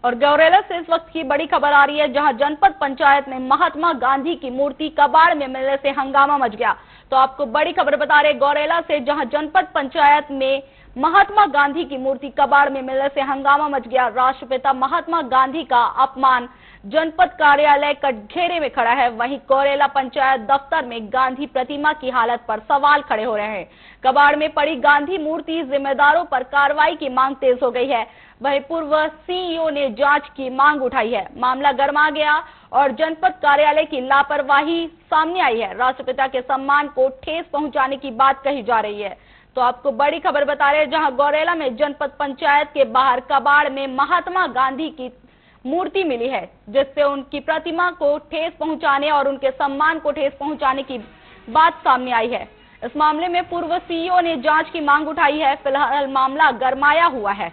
और गौरेला से इस वक्त की बड़ी खबर आ रही है, जहां जनपद पंचायत में महात्मा गांधी की मूर्ति कबाड़ में मिलने से हंगामा मच गया। तो आपको बड़ी खबर बता रहे गौरेला से, जहां जनपद पंचायत में महात्मा गांधी की मूर्ति कबाड़ में मिलने से हंगामा मच गया। राष्ट्रपिता महात्मा गांधी का अपमान जनपद कार्यालय कटघरे में खड़ा है। वहीं गौरेला पंचायत दफ्तर में गांधी प्रतिमा की हालत पर सवाल खड़े हो रहे हैं। कबाड़ में पड़ी गांधी मूर्ति, जिम्मेदारों पर कार्रवाई की मांग तेज हो गई है। वहीं पूर्व सीईओ ने जांच की मांग उठाई है। मामला गरमा गया और जनपद कार्यालय की लापरवाही सामने आई है। राष्ट्रपिता के सम्मान को ठेस पहुंचाने की बात कही जा रही है। तो आपको बड़ी खबर बता रहे हैं, जहां गौरेला में जनपद पंचायत के बाहर कबाड़ में महात्मा गांधी की मूर्ति मिली है, जिससे उनकी प्रतिमा को ठेस पहुंचाने और उनके सम्मान को ठेस पहुंचाने की बात सामने आई है। इस मामले में पूर्व सीईओ ने जांच की मांग उठाई है। फिलहाल मामला गरमाया हुआ है।